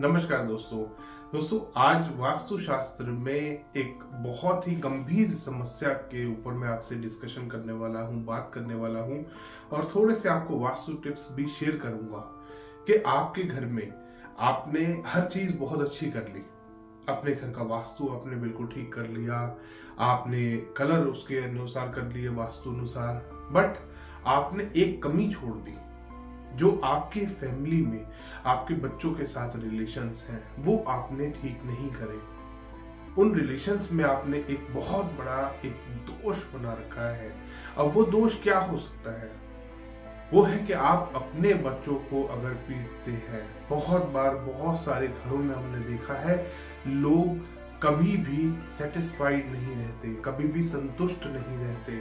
नमस्कार दोस्तों आज वास्तुशास्त्र में एक बहुत ही गंभीर समस्या के ऊपर मैं आपसे डिस्कशन करने वाला हूँ, बात करने वाला हूँ और थोड़े से आपको वास्तु टिप्स भी शेयर करूंगा कि आपके घर में आपने हर चीज बहुत अच्छी कर ली, अपने घर का वास्तु आपने बिल्कुल ठीक कर लिया, आपने कलर उसके अनुसार कर लिए वास्तु अनुसार, बट आपने एक कमी छोड़ दी जो आपके फैमिली में आपके बच्चों के साथ रिलेशंस हैं वो आपने ठीक नहीं करे। उन रिलेशंस में आपने एक बहुत बड़ा एक दोष बना रखा है। अब वो दोष क्या हो सकता है? वो है कि आप अपने बच्चों को अगर पीटते हैं। बहुत बार बहुत सारे घरों में हमने देखा है लोग कभी भी सेटिस्फाइड नहीं रहते, कभी भी संतुष्ट नहीं रहते।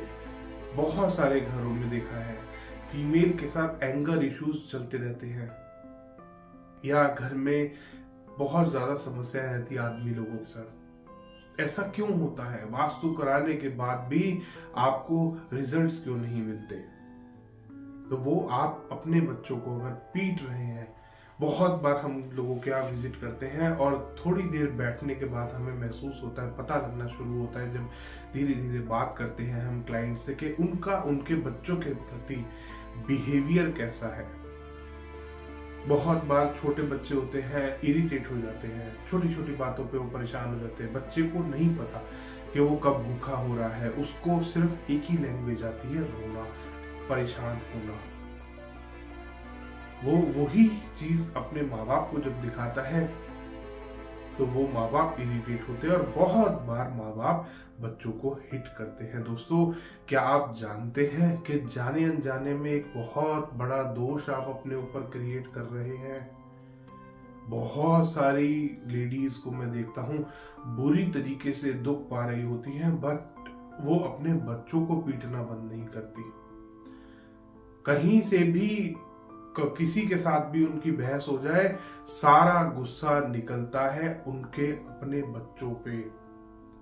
बहुत सारे घरों में देखा है फीमेल के साथ एंगर इश्यूज चलते रहते हैं या घर में बहुत ज्यादा समस्याएं रहती है आदमी लोगों के साथ। ऐसा क्यों होता है? वास्तु कराने के बाद भी आपको रिजल्ट्स क्यों नहीं मिलते? तो वो आप अपने बच्चों को अगर पीट रहे हैं, बहुत बार हम लोगों के यहाँ विजिट करते हैं और थोड़ी देर बैठने के बाद हमें महसूस होता है, पता लगना शुरू होता है जब धीरे धीरे बात करते हैं हम क्लाइंट से कि उनके बच्चों के प्रति बिहेवियर कैसा है। बहुत बार छोटे बच्चे होते हैं, इरिटेट हो जाते हैं, छोटी छोटी बातों पे वो परेशान हो जाते हैं। बच्चे को नहीं पता कि वो कब भूखा हो रहा है, उसको सिर्फ एक ही लैंग्वेज आती है, रोना, परेशान होना। वो वही चीज अपने माँ बाप को जब दिखाता है तो वो माँ बाप इरिटेट होते हैं और बहुत बार माँ बाप बच्चों को हिट करते हैं। दोस्तों, क्या आप जानते हैं कि जाने अनजाने में एक बहुत बड़ा दोष आप अपने ऊपर क्रिएट कर रहे हैं? बहुत सारी लेडीज को मैं देखता हूँ बुरी तरीके से दुख पा रही होती हैं, बट वो अपने बच्चों को पीटना बंद नहीं करती। कहीं से भी किसी के साथ भी उनकी बहस हो जाए, सारा गुस्सा निकलता है उनके अपने बच्चों पे।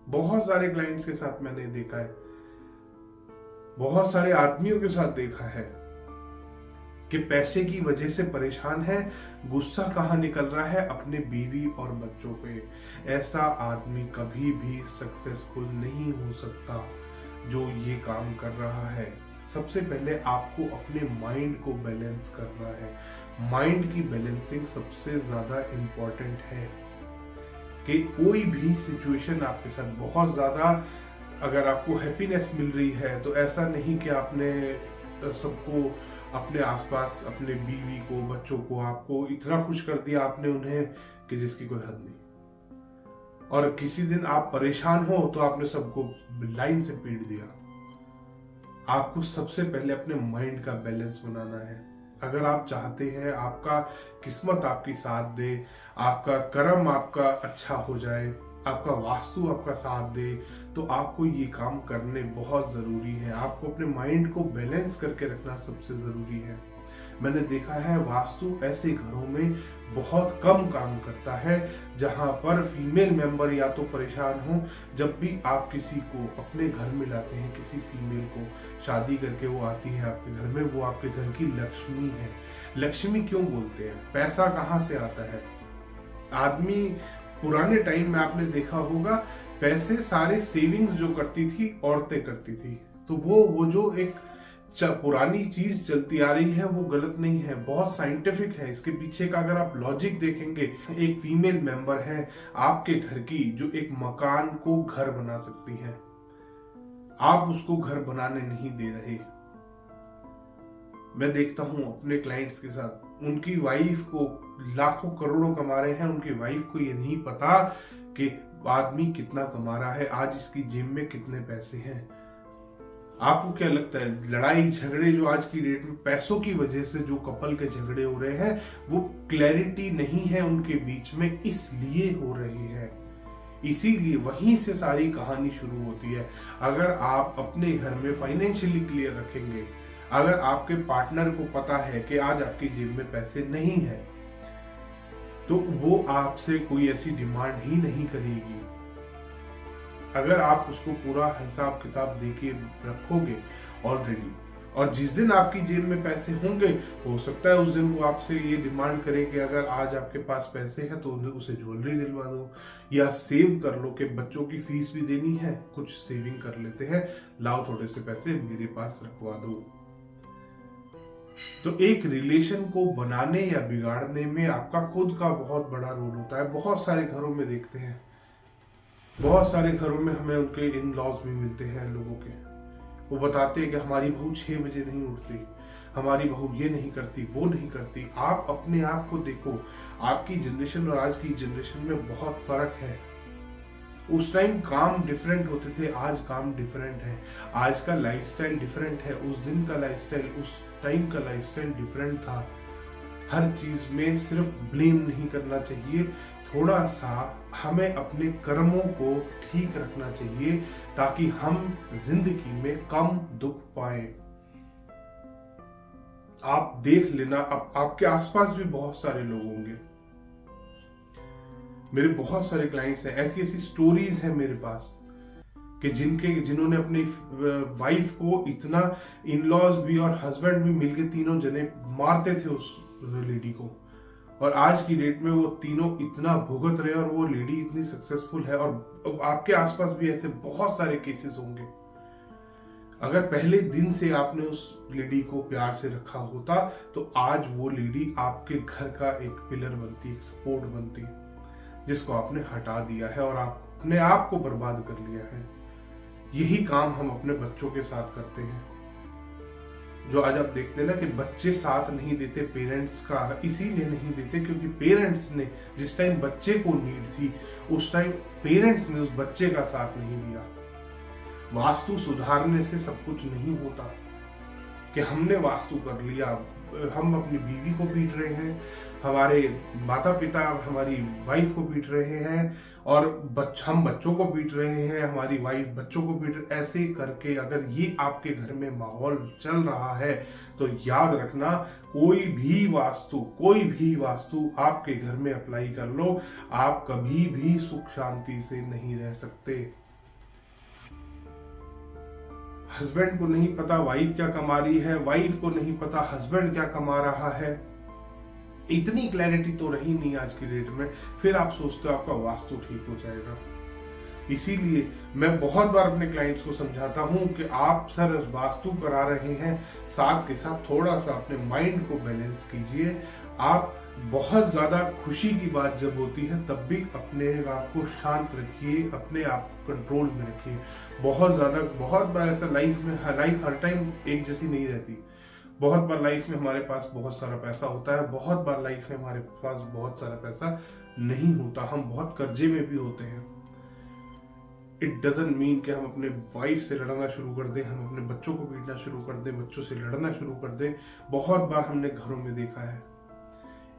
बहुत सारे क्लाइंट्स के साथ मैंने देखा है, बहुत सारे आदमियों के साथ देखा है कि पैसे की वजह से परेशान है, गुस्सा कहाँ निकल रहा है? अपने बीवी और बच्चों पे। ऐसा आदमी कभी भी सक्सेसफुल नहीं हो सकता जो ये काम कर रहा है। सबसे पहले आपको अपने माइंड को बैलेंस करना है। माइंड की बैलेंसिंग सबसे ज्यादा इंपॉर्टेंट है कि कोई भी सिचुएशन आपके साथ बहुत ज्यादा अगर आपको हैप्पीनेस मिल रही है तो ऐसा नहीं कि आपने सबको अपने आसपास, अपने बीवी को, बच्चों को, आपको इतना खुश कर दिया आपने उन्हें कि जिसकी कोई हद नहीं। और किसी दिन आप परेशान हो तो आपने सबको लाइन से पीट दिया। आपको सबसे पहले अपने माइंड का बैलेंस बनाना है। अगर आप चाहते हैं आपका किस्मत आपकी साथ दे, आपका कर्म आपका अच्छा हो जाए, आपका वास्तु आपका साथ दे, तो आपको ये काम करने बहुत जरूरी है। आपको अपने माइंड को बैलेंस करके रखना सबसे जरूरी है। मैंने देखा है वास्तु ऐसे घरों में बहुत कम काम करता है जहां पर फीमेल मेंबर या तो परेशान हो। जब भी आप किसी को अपने घर में लाते हैं, किसी फीमेल को शादी करके वो आती है आपके घर में, वो आपके घर की लक्ष्मी है। लक्ष्मी क्यों बोलते हैं? पैसा कहाँ से आता है? आदमी पुराने टाइम में आपने देखा होगा पैसे सारे सेविंग्स जो करती थी औरतें करती थी। तो वो जो एक पुरानी चीज चलती आ रही है वो गलत नहीं है, बहुत साइंटिफिक है। इसके पीछे का अगर आप लॉजिक देखेंगे, एक फीमेल मेंबर है आपके घर की जो एक मकान को घर बना सकती है, आप उसको घर बनाने नहीं दे रहे। मैं देखता हूं अपने क्लाइंट्स के साथ, उनकी वाइफ को लाखों करोड़ों कमा रहे हैं, उनकी वाइफ को ये नहीं पता कि आदमी कितना कमा रहा है, आज इसकी जेब में कितने पैसे हैं। आपको क्या लगता है लड़ाई झगड़े जो आज की डेट में पैसों की वजह से जो कपल के झगड़े हो रहे हैं वो क्लैरिटी नहीं है उनके बीच में, इसलिए हो रही है। इसीलिए वहीं से सारी कहानी शुरू होती है। अगर आप अपने घर में फाइनेंशियली क्लियर रखेंगे, अगर आपके पार्टनर को पता है कि आज आपकी जेब में पैसे नहीं है, तो वो आपसे कोई ऐसी डिमांड ही नहीं करेगी। अगर आप उसको पूरा हिसाब किताब देके रखोगे ऑलरेडी, और जिस दिन आपकी जेब में पैसे होंगे, हो सकता है उस दिन वो आपसे ये डिमांड करें कि अगर आज आपके पास पैसे हैं तो उसे ज्वेलरी दिलवा दो, या सेव कर लो कि बच्चों की फीस भी देनी है, कुछ सेविंग कर लेते हैं, लाओ थोड़े से पैसे मेरे पास रखवा दो। तो एक रिलेशन को बनाने या बिगाड़ने में आपका खुद का बहुत बड़ा रोल होता है। बहुत सारे घरों में देखते हैं, बहुत सारे घरों में हमें उनके इन लॉज भी मिलते हैं लोगों के। वो बताते हैं कि हमारी बहू 6 बजे नहीं उठती, हमारी बहू ये नहीं करती, वो नहीं करती। आप अपने आप को देखो, आपकी जनरेशन और आज की जनरेशन में बहुत फर्क है। उस टाइम काम डिफरेंट होते थे, आज काम डिफरेंट है। आज का लाइफस्टाइल डिफरेंट है, उस दिन का लाइफस्टाइल, उस टाइम का लाइफस्टाइल डिफरेंट था। हर चीज में सिर्फ ब्लेम नहीं करना चाहिए, थोड़ा सा हमें अपने कर्मों को ठीक रखना चाहिए ताकि हम जिंदगी में कम दुख पाए। आप देख लेना, आपके आसपास भी बहुत सारे लोग होंगे। मेरे बहुत सारे क्लाइंट्स हैं, ऐसी ऐसी स्टोरीज हैं मेरे पास कि जिन्होंने अपनी वाइफ को इतना, इन लॉज भी और हस्बैंड भी मिलके तीनों जने मारते थे उस लेडी को, और आज की डेट में वो तीनों इतना भुगत रहे और वो लेडी इतनी सक्सेसफुल है। और आपके आसपास भी ऐसे बहुत सारे केसेस होंगे। अगर पहले दिन से आपने उस लेडी को प्यार से रखा होता तो आज वो लेडी आपके घर का एक पिलर बनती, एक सपोर्ट बनती, जिसको आपने हटा दिया है और आपने आप को बर्बाद कर लिया है। यही काम हम अपने बच्चों के साथ करते हैं। जो आज आप देखते हैं ना कि बच्चे साथ नहीं देते पेरेंट्स का, इसीलिए नहीं देते क्योंकि पेरेंट्स ने जिस टाइम बच्चे को नीड थी उस टाइम पेरेंट्स ने उस बच्चे का साथ नहीं दिया। वास्तु सुधारने से सब कुछ नहीं होता कि हमने वास्तु कर लिया, हम अपनी बीवी को पीट रहे हैं, हमारे माता पिता हमारी वाइफ को पीट रहे हैं, और हम बच्चों को पीट रहे हैं, हमारी वाइफ बच्चों को पीट रहे। ऐसे करके अगर ये आपके घर में माहौल चल रहा है तो याद रखना, कोई भी वास्तु आपके घर में अप्लाई कर लो, आप कभी भी सुख शांति से नहीं रह सकते। हस्बैंड को नहीं पता वाइफ क्या कमा रही है, वाइफ को नहीं पता हस्बैंड क्या कमा रहा है। इतनी क्लैरिटी तो रही नहीं आज की डेट में, फिर आप सोचते हो आपका वास्तु ठीक हो जाएगा। इसीलिए मैं बहुत बार अपने क्लाइंट्स को समझाता हूं कि आप सर वास्तु करा रहे हैं, साथ के साथ थोड़ा सा अपने माइंड को बैलेंस कीजिए। आप बहुत ज्यादा खुशी की बात जब होती है तब भी अपने आप को शांत रखिए, अपने आप को कंट्रोल में रखिए। बहुत बार ऐसा लाइफ हर टाइम एक जैसी नहीं रहती। बहुत बार लाइफ में हमारे पास बहुत सारा पैसा होता है, बहुत बार लाइफ में हमारे पास बहुत सारा पैसा नहीं होता, हम बहुत कर्जे में भी होते हैं। इट डजंट मीन कि हम अपने वाइफ से लड़ना शुरू कर दें, हम अपने बच्चों को पीटना शुरू कर दें, बच्चों से लड़ना शुरू कर दें। बहुत बार हमने घरों में देखा है।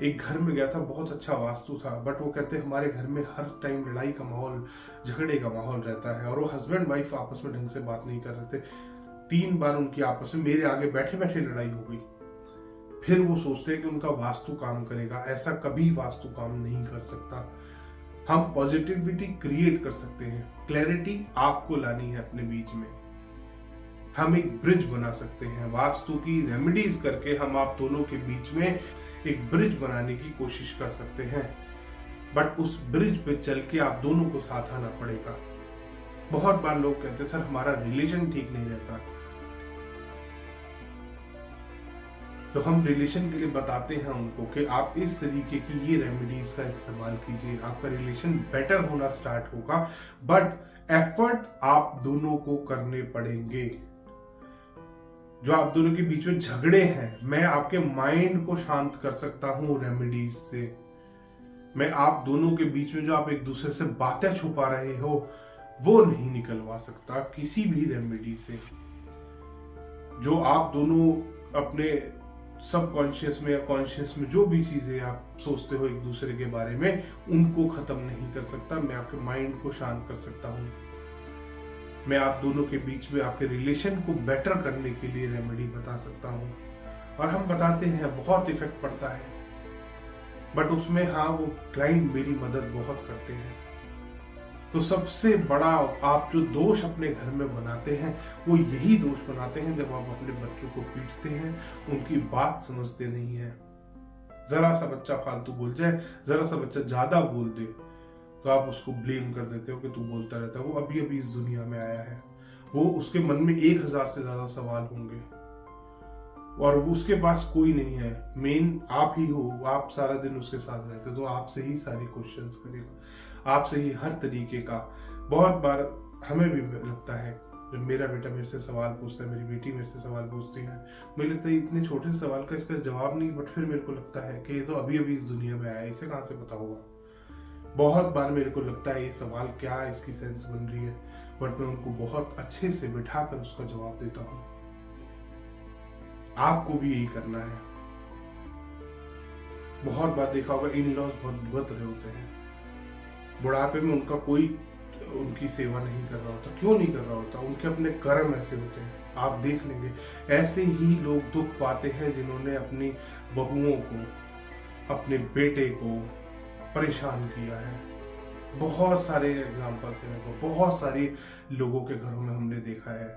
एक घर में गया था, बहुत अच्छा वास्तु था, बट वो कहते हमारे घर में हर टाइम लड़ाई का माहौल, झगड़े का माहौल रहता है, और वो हस्बैंड वाइफ आपस में ढंग से बात नहीं कर रहे थे। 3 बार उनकी आपस में मेरे आगे बैठे बैठे लड़ाई हो गई। फिर वो सोचते हैं कि उनका वास्तु काम करेगा, ऐसा कभी वास्तु काम नहीं कर सकता। हम पॉजिटिविटी क्रिएट कर सकते हैं, क्लैरिटी आपको लानी है अपने बीच में। हम एक ब्रिज बना सकते हैं, वास्तु की रेमेडीज करके हम आप दोनों के बीच में एक ब्रिज बनाने की कोशिश कर सकते हैं। बट उस ब्रिज पे चल के आप दोनों को साथ आना पड़ेगा। बहुत बार लोग कहते हैं सर हमारा रिलेशन ठीक नहीं रहता, तो हम रिलेशन के लिए बताते हैं उनको कि आप इस तरीके की ये रेमेडीज का इस्तेमाल कीजिए, आपका रिलेशन बेटर होना स्टार्ट होगा। बट एफर्ट आप दोनों को करने पड़ेंगे। जो आप दोनों के बीच में झगड़े हैं, मैं आपके माइंड को शांत कर सकता हूं रेमेडीज से। मैं आप दोनों के बीच में जो आप एक दूसरे से बातें छुपा रहे हो वो नहीं निकलवा सकता किसी भी रेमेडी से। जो आप दोनों अपने सबकॉन्शियस में या कॉन्शियस में जो भी चीजें आप सोचते हो एक दूसरे के बारे में, उनको खत्म नहीं कर सकता। मैं आपके माइंड को शांत कर सकता हूं। मैं आप दोनों के बीच में आपके रिलेशन को बेटर करने के लिए रेमेडी बता सकता हूं, और हम बताते हैं, बहुत इफेक्ट पड़ता है। बट उसमें हाँ, वो क्लाइंट मेरी मदद बहुत करते हैं। तो सबसे बड़ा आप जो दोष अपने घर में बनाते हैं वो यही दोष बनाते हैं जब आप अपने बच्चों को पीटते हैं, उनकी बात समझते नहीं है। जरा सा बच्चा फालतू बोल जाए, जरा सा बच्चा ज्यादा बोल दे तो आप उसको ब्लेम कर देते हो कि तू बोलता रहता है। वो अभी अभी इस दुनिया में आया है, वो उसके मन में 1000 से ज्यादा सवाल होंगे और उसके पास कोई नहीं है, मेन आप ही हो। आप सारा दिन उसके साथ रहते हो तो आपसे ही सारी क्वेश्चंस करेगा, आपसे ही हर तरीके का। बहुत बार हमें भी लगता है जब मेरा बेटा मेरे से सवाल पूछता है, मेरी बेटी मेरे से सवाल पूछती है, मुझे लगता है इतने छोटे से सवाल का इसका जवाब नहीं, बट फिर मेरे को लगता है कि ये तो अभी अभी इस दुनिया में आया है, इसे कहाँ से पता होगा। बहुत बार मेरे को लगता है ये सवाल क्या है, इसकी सेंस बन रही है, बट मैं उनको बहुत अच्छे से बिठाकर उसका जवाब देता हूँ। आपको भी यही करना है। बहुत बार देखा होगा इन लॉज बहुत भुगत रहे होते हैं, बुढ़ापे में उनका कोई उनकी सेवा नहीं कर रहा होता। क्यों नहीं कर रहा होता? उनके अपने कर्म ऐसे होते हैं। आप देख लेंगे ऐसे ही लोग दुख पाते हैं जिन्होंने अपनी बहुओं को, अपने बेटे को परेशान किया है। बहुत सारे एग्जाम्पल्स हैं, बहुत सारे लोगों के घरों में हमने देखा है।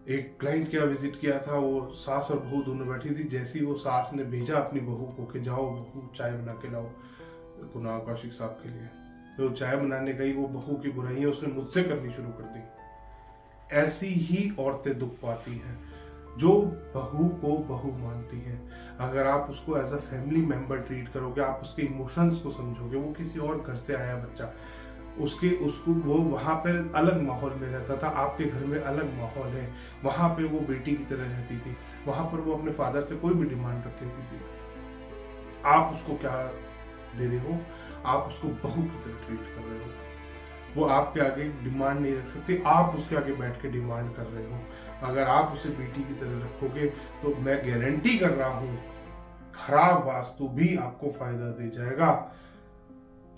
एक क्लाइंट के यहाँ विजिट किया था, वो सास और बहू दोनों बैठी थी। जैसे ही वो सास ने भेजा अपनी बहू को कि जाओ बहू चाय बना के लाओ कुणाल कौशिक साहब के लिए, तो चाय बनाने गई, वो बहू की बुराइयां उसने मुझसे करनी शुरू कर दी। ऐसी ही औरतें दुख पाती हैं जो बहू को बहू मानती हैं। अगर आप उसको as a family member treat करोगे, आप उसके इमोशंस को समझोगे, वो किसी और घर से आया बच्चा, उसको वो वहां पर अलग माहौल में रहता था, आपके घर में अलग माहौल है, वहां पे वो बेटी की तरह रहती थी, वहां पर वो अपने फादर से कोई भी डिमांड रख लेती थी। आप उसको क्या दे रहे हो? आप उसको बहू की तरह ट्रीट कर रहे हो। वो आपके आगे डिमांड नहीं रख सकती, आप उसके आगे बैठ के डिमांड कर रहे हो। अगर आप उसे बेटी की तरह रखोगे तो मैं गारंटी कर रहा हूं खराब वास्तु भी आपको फायदा दे जाएगा।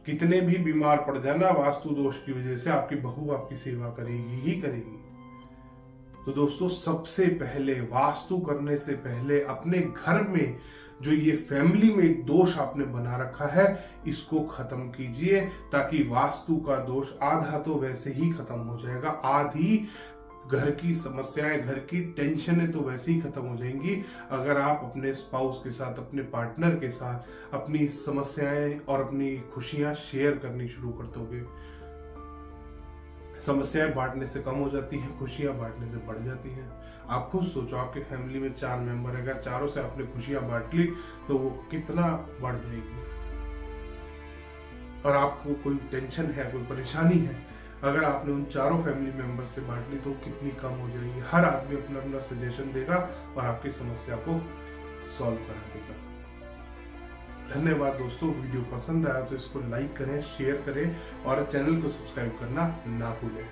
कितने भी बीमार पड़ जाना वास्तु दोष की वजह से, आपकी बहू आपकी सेवा करेगी ही करेगी। तो दोस्तों, सबसे पहले वास्तु करने से पहले अपने घर में जो ये फैमिली में एक दोष आपने बना रखा है, इसको खत्म कीजिए, ताकि वास्तु का दोष आधा तो वैसे ही खत्म हो जाएगा, आधी घर की समस्याएं, घर की टेंशनें तो वैसे ही खत्म हो जाएंगी अगर आप अपने स्पाउस के साथ, अपने पार्टनर के साथ अपनी समस्याएं और अपनी खुशियां शेयर करनी शुरू कर दोगे। समस्याएं बांटने से कम हो जाती हैं, खुशियां बांटने से बढ़ जाती हैं। आप खुद सोचो, आपके फैमिली में 4 मेंबर है, अगर चारों से आपने खुशियां बांट ली तो वो कितना बढ़ जाएगी। और आपको कोई टेंशन है, कोई परेशानी है, अगर आपने उन चारों फैमिली मेंबर से बांट ली तो कितनी कम हो जाएगी। हर आदमी अपना अपना सजेशन देगा और आपकी समस्या को सॉल्व करा देगा। धन्यवाद दोस्तों, वीडियो पसंद आया तो इसको लाइक करें, शेयर करें और चैनल को सब्सक्राइब करना ना भूलें।